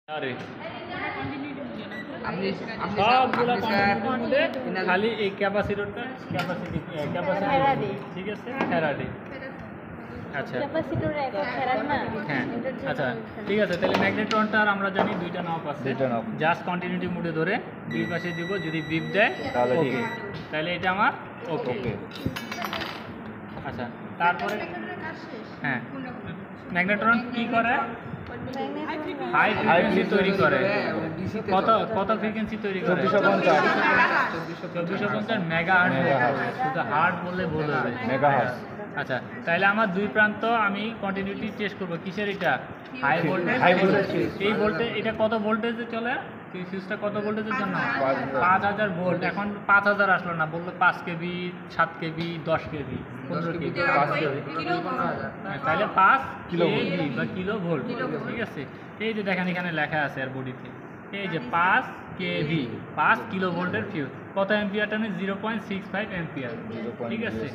अरे আপনি আপনি সবগুলো আপনি স্যার কন্টিনিউটির মধ্যে খালি এই ক্যাপাসিটরটা ক্যাপাসিটি ফ্যারাডে। ঠিক আছে ফ্যারাডে। আচ্ছা ক্যাপাসিটর এক ফ্যারাড না। হ্যাঁ আচ্ছা ঠিক আছে, তাহলে ম্যাগনেট্রনটা আর আমরা জানি দুইটা নব আছে, দুইটা knob। জাস্ট কন্টিনিউটি মোডে ধরে দুই পাশে দিব, যদি বিপ দেয় তাহলে ওকে, ঠিক। তাহলে এটা আমার ওকে। ওকে আচ্ছা তারপরে হ্যাঁ ম্যাগনেট্রন কি করে? হাই ফ্রিকোয়েন্সি তৈরি করে। কত কত ফ্রিকোয়েন্সি তৈরি করে? 2450 মেগাহার্টজ। শুধু হার্ট বললে ভুল হবে, মেগাহার্টজ। আচ্ছা তাহলে আমার দুই প্রান্ত আমি কন্টিনিউটি টেস্ট করব কিসের? এটা হাই ভোল্টেজ। High voltage. এই ভোল্টেজ এটা কত ভোল্টেজে চলে? এই ফিউজটা কত ভোল্টেজের জন্য? 5000 ভোল্ট। এখন 5000 আসলো না, বললো 5 কেবি, 7 কেবি, 10 কেবি, 15 কেবি, 5 কেবি, তাহলে 5 কেবি বা কিলো ভোল্ট। ঠিক আছে, এই যে দেখেন এখানে লেখা আছে আর বডিতে, এই যে 5 কেভি 5 কিলো ভোল্টের ফিউজ। কত অ্যাম্পিয়ার টানে? 0.65 অ্যাম্পিয়ার। ঠিক আছে,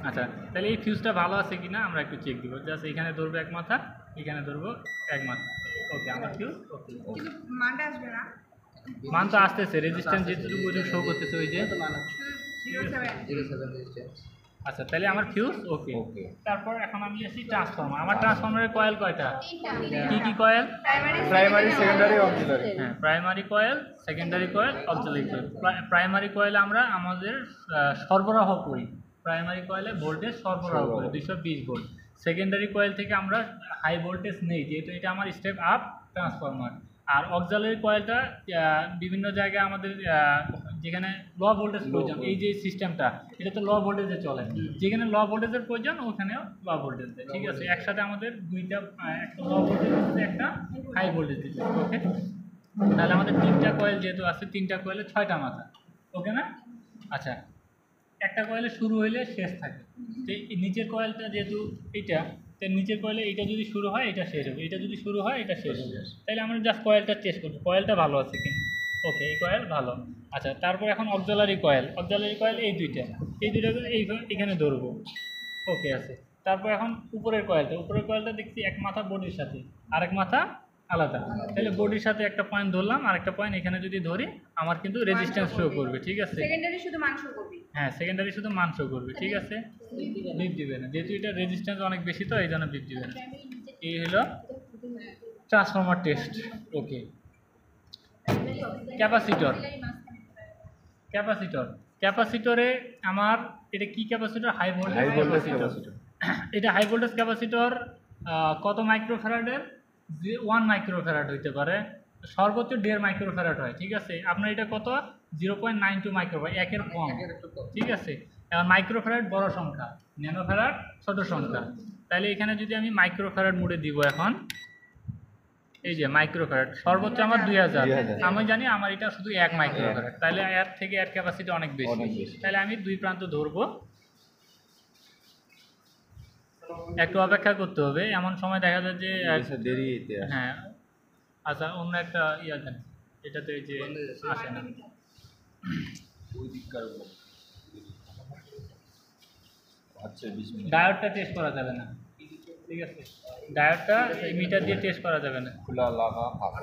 আচ্ছা তাহলে এই ফিউজটা ভালো আছে কিনা আমরা একটু চেক দিব। জাস্ট এখানে ধরবো এক মাথা, এখানে ধরবো এক মাথা, ওকে আমার ফিউজ ওকে। মান তো আসতেছে, রেজিস্ট্যান্স যেটুকু শো করতেছে ওই যে। আচ্ছা তাহলে আমার ফিউজ ওকে। ওকে। তারপর এখন আমি আসি ট্রান্সফর্মার। আমার ট্রান্সফর্মারের কয়েল কয়টা? কি কি কয়েল? Primary secondary auxiliary. হ্যাঁ primary coil, secondary coil, auxiliary coil. Primary কয়েলে আমরা আমাদের সরবরাহ করি, প্রাইমারি কয়েলে ভোল্টেজ সরবরাহ করি 220 ভোল্ট। সেকেন্ডারি কয়েল থেকে আমরা হাই ভোল্টেজ নেই, যেহেতু এটা আমার স্টেপ আপ ট্রান্সফর্মার। আর অক্সিলারি কয়েলটা বিভিন্ন জায়গায় আমাদের যেখানে লো ভোল্টেজ প্রয়োজন, এই যে সিস্টেমটা এটা তো লো ভোল্টেজে চলে, যেখানে লো ভোল্টেজের প্রয়োজন ওখানেও লো ভোল্টেজ দেয়। ঠিক আছে, একসাথে আমাদের দুইটা, একটা লো ভোল্টেজ দিচ্ছে, একটা হাই ভোল্টেজ দিচ্ছে। ওকে, তাহলে আমাদের তিনটা কয়েল যেহেতু আছে, তিনটা কয়েলে 6টা মাথা। ওকে না? আচ্ছা একটা কয়েলে শুরু হইলে শেষ থাকে, তো এই নিচের কয়েলটা যেহেতু এইটা, তো নিচের কয়েলে এটা যদি শুরু হয় এটা শেষ হবে, এটা যদি শুরু হয় এটা শেষ হবে। তাহলে আমরা জাস্ট কয়েলটা টেস্ট করবো, কয়েলটা ভালো আছে কিনা। ওকে এই কয়েল ভালো। আচ্ছা তারপর এখন অক্সিলারি কয়েল। অক্সিলারি কয়েল এই দুইটা এখানে ধরবো, ওকে আছে। তারপর এখন উপরের কয়েলটা দেখছি এক মাথা বডির সাথে, আরেক মাথা আলাদা। তাহলে বডির সাথে একটা পয়েন্ট ধরলাম, আরেকটা পয়েন্ট এখানে যদি ধরি আমার কিন্তু রেজিস্ট্যান্স শো করবে। ঠিক আছে, সেকেন্ডারি শুধু মান শো করবে। হ্যাঁ সেকেন্ডারি শুধু মান শো করবে। ঠিক আছে, বিপ দিবে না, যেহেতু এটা রেজিস্ট্যান্স অনেক বেশি তো এই জন্য বিপ দিবে না। এই হলো ট্রান্সফর্মার টেস্ট। ওকে, ক্যাপাসিটর। ক্যাপাসিটরে আমার এটা কি ক্যাপাসিটর? High voltage capacitor. এটা হাই ভোল্টেজ ক্যাপাসিটর কত মাইক্রোফ্যারাডের? 1 মাইক্রোফ্যারাড হইতে পারে, সর্বোচ্চ 1.5 মাইক্রোফ্যারাড হয়। ঠিক আছে, আপনার এটা কত? 0.92 মাইক্রোফ্যারাড, একের কম। ঠিক আছে, এবার মাইক্রোফ্যারাড বড় সংখ্যা, ন্যানোফ্যারাড ছোট সংখ্যা। তাহলে এখানে যদি আমি মাইক্রোফ্যারাড মোডে দিব, এখন এই যে মাইক্রোফ্যারাড সর্বোচ্চ আমার 2000। আমি জানি আমার এটা শুধু 1 মাইক্রোফ্যারাড, তাহলে এর থেকে এর ক্যাপাসিটি অনেক বেশি। তাহলে আমি দুই প্রান্ত ধরবো, একটু অপেক্ষা করতে হবে। এমন সময় দেখা যায় যে দেরি। হ্যাঁ আচ্ছা অন্য একটা ইয়া দেন, এটাতে যে আসে না। আচ্ছা 20 মিনিট। ডায়োডটা টেস্ট করা যাবে না। ঠিক আছে, ডায়োডটা মিটার দিয়ে টেস্ট করা যাবে না। খোলা লাগা হাফ।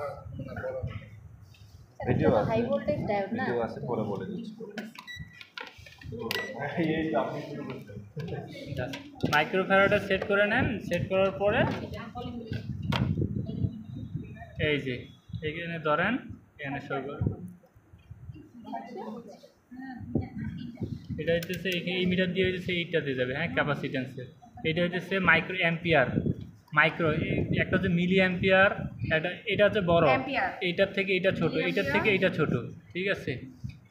ভিডিও আছে, হাই ভোল্টেজ ডায়োড না। ভিডিও আছে, পরে বলে দিচ্ছি। মাইক্রোফ্যারাডে সেট করে নেন, সেট করার পরে এই যে এখানে ধরেন, এখানে শো করুন। এটা হচ্ছে এই মিটার দিয়ে হচ্ছে এইটাতে যাবে। হ্যাঁ ক্যাপাসিটেন্সের এটা হচ্ছে মাইক্রো অ্যাম্পিয়ার। একটা হচ্ছে মিলি অ্যাম্পিয়ার, এটা হচ্ছে বড়, এইটার থেকে এটা ছোট, এইটার থেকে এটা ছোট। ঠিক আছে,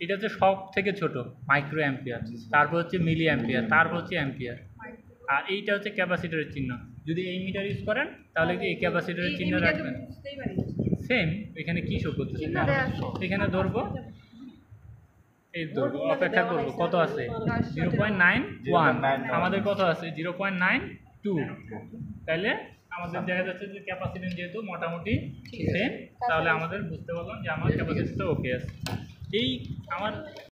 এটা হচ্ছে সব থেকে ছোট মাইক্রো অ্যাম্পিয়ার, তারপর হচ্ছে মিলি অ্যাম্পিয়ার, তারপর হচ্ছে অ্যাম্পিয়ার। আর এইটা হচ্ছে ক্যাপাসিটরের চিহ্ন। যদি এই মিটার ইউজ করেন তাহলে এই ক্যাপাসিটরের চিহ্ন রাখবেন। সেম এখানে কি শো করতেছে, এখানে ধরবো, এই ধরবো, অপেক্ষা করবো কত আছে? 0.91। আমাদের কত আছে? 0.92। তাহলে আমাদের দেখা যাচ্ছে যে ক্যাপাসিটেন্স যেহেতু মোটামুটি সেম, তাহলে আমাদের বুঝতে পারলাম যে আমার ক্যাপাসিটিটা ওকে আছে। এই আমার